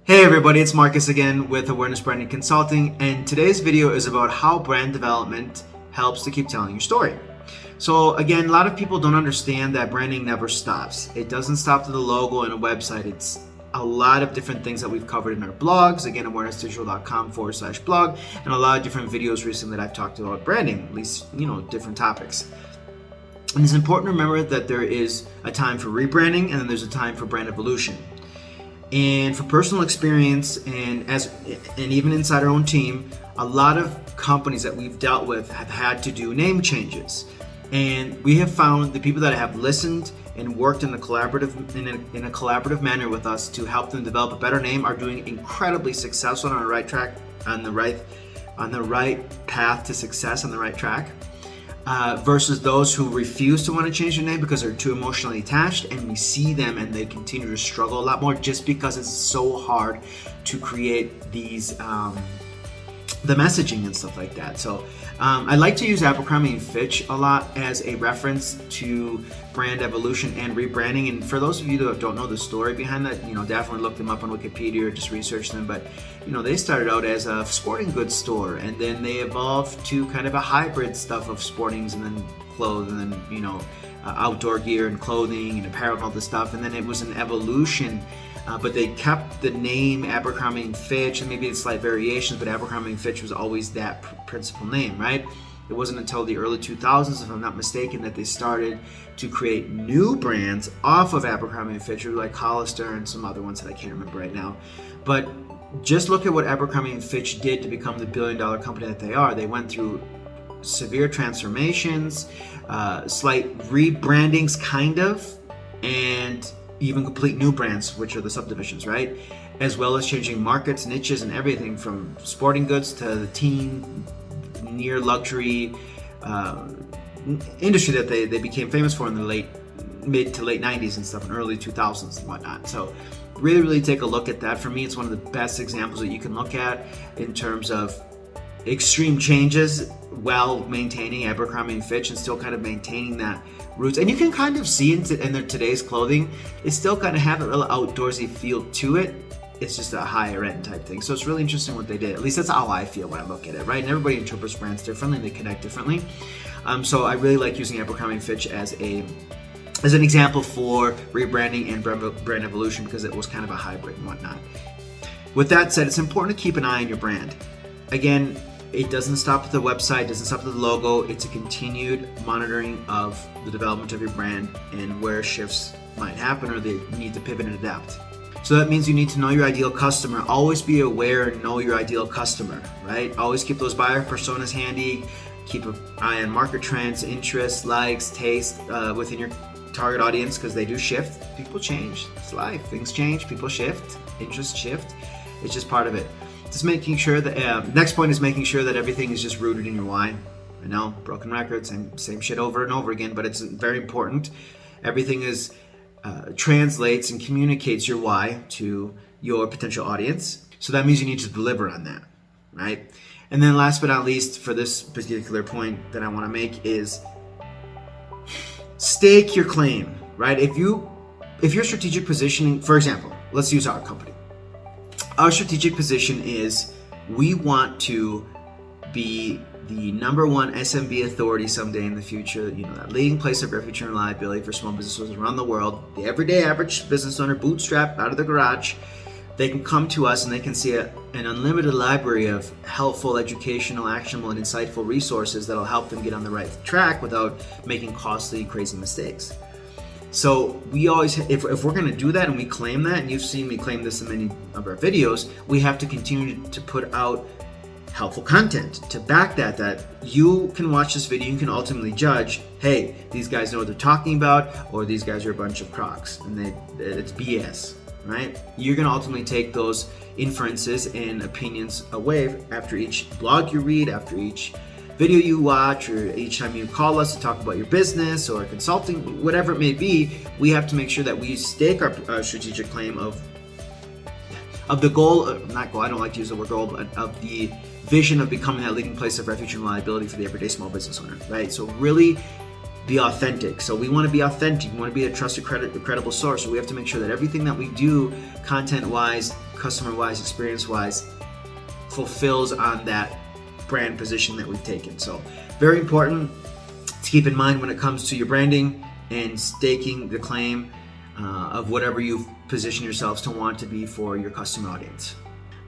Hey everybody, it's Marcus again with Awareness Branding Consulting, and today's video is about how brand development helps to keep telling your story. So again, a lot of people don't understand that branding never stops. It doesn't stop to the logo and a website. It's a lot of different things that we've covered in our blogs, again, awarenessdigital.com/blog, and a lot of different videos recently that I've talked about branding, at least, different topics. And it's important to remember that there is a time for rebranding and then there's a time for brand evolution. And for personal experience and even inside our own team, a lot of companies that we've dealt with have had to do name changes. And we have found the people that have listened and worked in a collaborative manner with us to help them develop a better name are doing incredibly successful on the right track, on the right path to success, on the right track. Versus those who refuse to want to change their name because they're too emotionally attached, and we see them and they continue to struggle a lot more just because it's so hard to create these the messaging and stuff like that. So I like to use Abercrombie & Fitch a lot as a reference to brand evolution and rebranding. And for those of you that don't know the story behind that, definitely look them up on Wikipedia or just research them. But they started out as a sporting goods store, and then they evolved to kind of a hybrid stuff of sportings and then clothes and then outdoor gear and clothing and apparel and all this stuff. And then it was an evolution. But they kept the name Abercrombie & Fitch, and maybe it's slight variations, but Abercrombie & Fitch was always that principal name, right? It wasn't until the early 2000s, if I'm not mistaken, that they started to create new brands off of Abercrombie & Fitch, like Hollister and some other ones that I can't remember right now. But just look at what Abercrombie & Fitch did to become the billion-dollar company that they are. They went through severe transformations, slight rebrandings, kind of, and even complete new brands, which are the subdivisions, right? As well as changing markets, niches, and everything from sporting goods to the teen, near luxury industry that they became famous for in the mid to late 90s and stuff, and early 2000s and whatnot. So really take a look at that. For me, it's one of the best examples that you can look at in terms of extreme changes while maintaining Abercrombie & Fitch and still kind of maintaining that roots. And you can kind of see in their today's clothing, it still kind of have a little outdoorsy feel to it. It's just a higher end type thing. So it's really interesting what they did. At least that's how I feel when I look at it, right? And everybody interprets brands differently, and they connect differently. So I really like using Abercrombie & Fitch as an example for rebranding and brand evolution, because it was kind of a hybrid and whatnot. With that said, it's important to keep an eye on your brand. Again, it doesn't stop at the website, doesn't stop at the logo. It's a continued monitoring of the development of your brand and where shifts might happen or they need to pivot and adapt. So that means you need to know your ideal customer. Always be aware and know your ideal customer, right? Always keep those buyer personas handy. Keep an eye on market trends, interests, likes, taste within your target audience, because they do shift. People change. It's life. Things change. People shift. Interests shift. It's just part of it. Just making sure that next point is making sure that everything is just rooted in your why. I know, broken record, same shit over and over again, but it's very important. Everything is translates and communicates your why to your potential audience. So that means you need to deliver on that, right? And then last but not least, for this particular point that I want to make, is stake your claim, right? If your strategic positioning, for example, let's use our company. Our strategic position is we want to be the number one SMB authority someday in the future, that leading place of refuge and reliability for small businesses around the world. The everyday average business owner, bootstrapped out of the garage, they can come to us and they can see an unlimited library of helpful, educational, actionable, and insightful resources that'll help them get on the right track without making costly, crazy mistakes. So we always, if we're going to do that and we claim that, and you've seen me claim this in many of our videos, we have to continue to put out helpful content to back that you can watch this video, you can ultimately judge, hey, these guys know what they're talking about, or these guys are a bunch of crocs and it's BS, right? You're going to ultimately take those inferences and opinions away after each blog you read, after each video you watch, or each time you call us to talk about your business or consulting, whatever it may be. We have to make sure that we stake our strategic claim of the goal, not goal, I don't like to use the word goal, but of the vision of becoming that leading place of refuge and reliability for the everyday small business owner, right? So really be authentic. So we want to be authentic. We want to be a trusted, credible source. So we have to make sure that everything that we do content-wise customer-wise, experience-wise, fulfills on that brand position that we've taken. So very important to keep in mind when it comes to your branding and staking the claim of whatever you've positioned yourselves to want to be for your customer audience.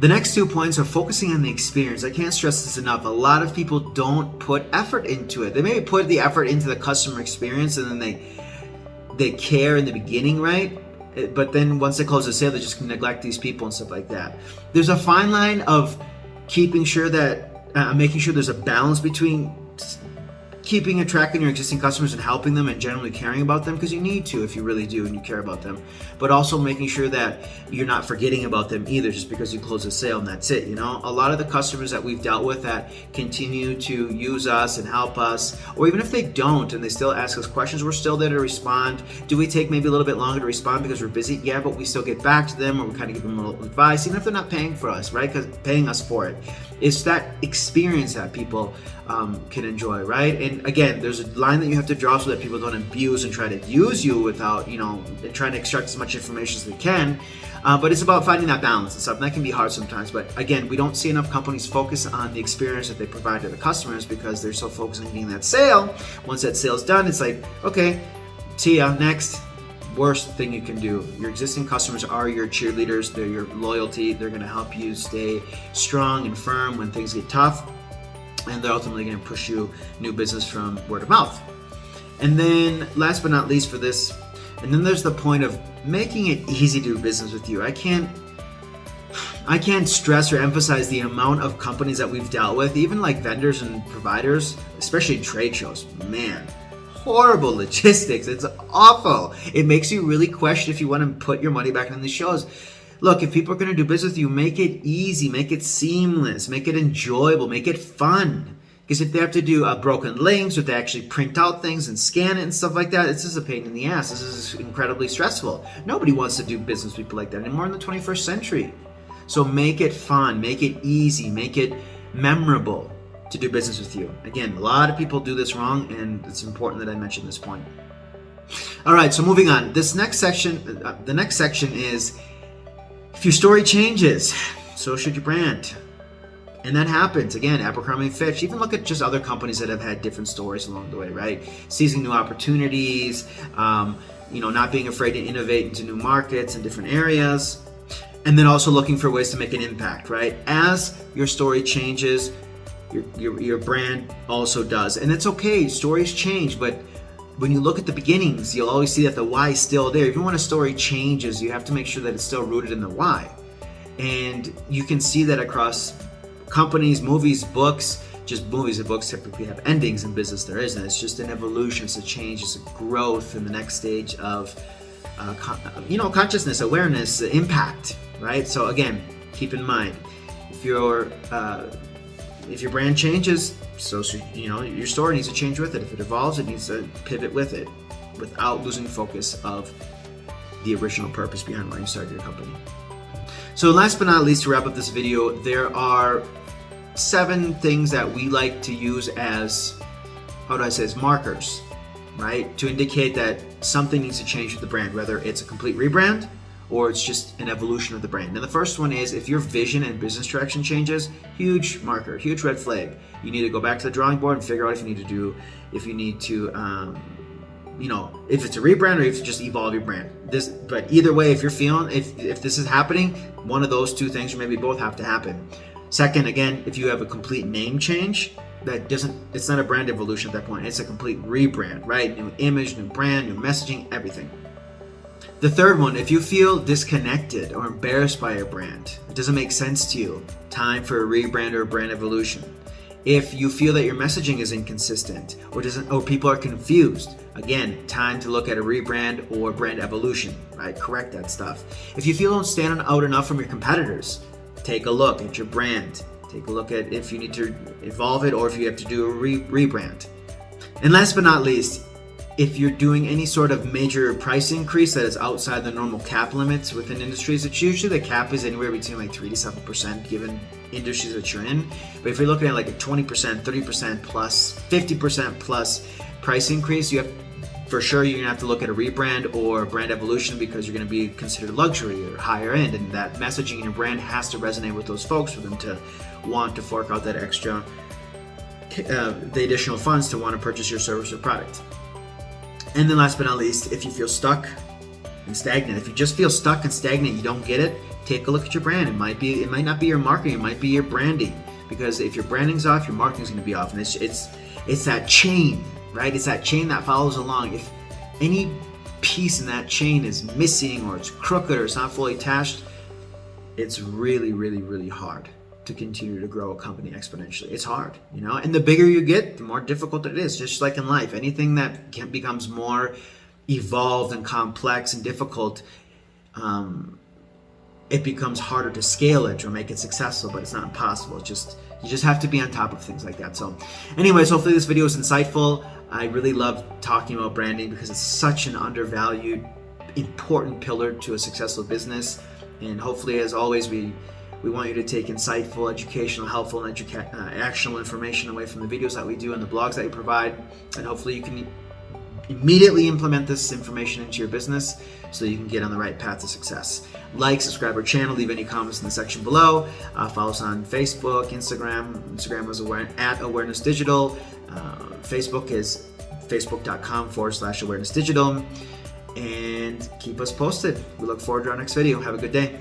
The next 2 points are focusing on the experience. I can't stress this enough. A lot of people don't put effort into it. They maybe put the effort into the customer experience and then they care in the beginning, right? But then once they close the sale, they just neglect these people and stuff like that. There's a fine line of making sure there's a balance between keeping and tracking your existing customers and helping them and generally caring about them, because you need to if you really do and you care about them, but also making sure that you're not forgetting about them either just because you close a sale and that's it. A lot of the customers that we've dealt with that continue to use us and help us, or even if they don't and they still ask us questions, we're still there to respond. Do we take maybe a little bit longer to respond because we're busy? Yeah, but we still get back to them, or we kind of give them a little advice, even if they're not paying for us, right? Because paying us for it. It's that experience that people can enjoy, right? And again, there's a line that you have to draw so that people don't abuse and try to use you without, trying to extract as much information as they can. But it's about finding that balance and stuff. And that can be hard sometimes. But again, we don't see enough companies focus on the experience that they provide to the customers because they're so focused on getting that sale. Once that sale's done, it's like, okay, see ya, next. Worst thing you can do. Your existing customers are your cheerleaders. They're your loyalty. They're going to help you stay strong and firm when things get tough. And they're ultimately going to push you new business from word of mouth. And then last but not least for this, and then there's the point of making it easy to do business with you. I can't stress or emphasize the amount of companies that we've dealt with, even like vendors and providers, especially trade shows. Man, horrible logistics. It's awful. It makes you really question if you want to put your money back in these shows. Look, if people are going to do business with you, make it easy, make it seamless, make it enjoyable, make it fun. Because if they have to do broken links, or they actually print out things and scan it and stuff like that, it's just a pain in the ass. This is incredibly stressful. Nobody wants to do business with people like that anymore in the 21st century. So make it fun, make it easy, make it memorable to do business with you. Again, a lot of people do this wrong, and it's important that I mention this point. All right, so moving on. The next section is, if your story changes, so should your brand. And that happens. Again, Abercrombie & Fitch. Even look at just other companies that have had different stories along the way, right? Seizing new opportunities, not being afraid to innovate into new markets and different areas. And then also looking for ways to make an impact, right? As your story changes, your brand also does. And it's okay, stories change, but when you look at the beginnings, you'll always see that the why is still there. Even when a story changes, you have to make sure that it's still rooted in the why. And you can see that across companies, movies, books. Just movies and books typically have endings. In business there isn't. It's just an evolution, it's a change, it's a growth in the next stage of consciousness, awareness, impact, right? So again, keep in mind, if your brand changes, so your story needs to change with it. If it evolves, it needs to pivot with it without losing focus of the original purpose behind why you started your company. So last but not least, to wrap up this video, there are 7 things that we like to use as, as markers, right? To indicate that something needs to change with the brand, whether it's a complete rebrand or it's just an evolution of the brand. And the first one is, if your vision and business direction changes, huge marker, huge red flag. You need to go back to the drawing board and figure out if you need to if it's a rebrand or if it's just evolve your brand. But either way, if you're feeling, if this is happening, one of those 2 things or maybe both have to happen. Second, again, if you have a complete name change, it's not a brand evolution at that point. It's a complete rebrand, right? New image, new brand, new messaging, everything. The third one, if you feel disconnected or embarrassed by your brand, it doesn't make sense to you, time for a rebrand or a brand evolution. If you feel that your messaging is inconsistent or people are confused, again, time to look at a rebrand or brand evolution, right? Correct that stuff. If you feel you don't stand out enough from your competitors, take a look at your brand. Take a look at if you need to evolve it or if you have to do a rebrand. And last but not least, if you're doing any sort of major price increase that is outside the normal cap limits within industries, it's usually the cap is anywhere between like 3 to 7% given industries that you're in. But if you're looking at like a 20%, 30% plus, 50% plus price increase, you have For sure, you're gonna have to look at a rebrand or brand evolution because you're gonna be considered luxury or higher end, and that messaging in your brand has to resonate with those folks for them to want to fork out that extra, the additional funds to want to purchase your service or product. And then last but not least, if you feel stuck and stagnant, if you just feel stuck and stagnant, you don't get it, take a look at your brand. It might not be your marketing, it might be your branding. Because if your branding's off, your marketing's gonna be off. And it's that chain, right? It's that chain that follows along. If any piece in that chain is missing or it's crooked or it's not fully attached, it's really, really, really hard to continue to grow a company exponentially. It's hard, you know? And the bigger you get, the more difficult it is, just like in life. Anything that becomes more evolved and complex and difficult, it becomes harder to scale it or make it successful, but it's not impossible. You just have to be on top of things like that. So anyways, hopefully this video was insightful. I really love talking about branding because it's such an undervalued, important pillar to a successful business. And hopefully, as always, we want you to take insightful, educational, helpful, and actionable information away from the videos that we do and the blogs that we provide. And hopefully you can immediately implement this information into your business so you can get on the right path to success. Like, subscribe our channel, leave any comments in the section below. Follow us on Facebook, Instagram. Instagram is at Awareness Digital. Facebook is facebook.com/awarenessdigital. And keep us posted. We look forward to our next video. Have a good day.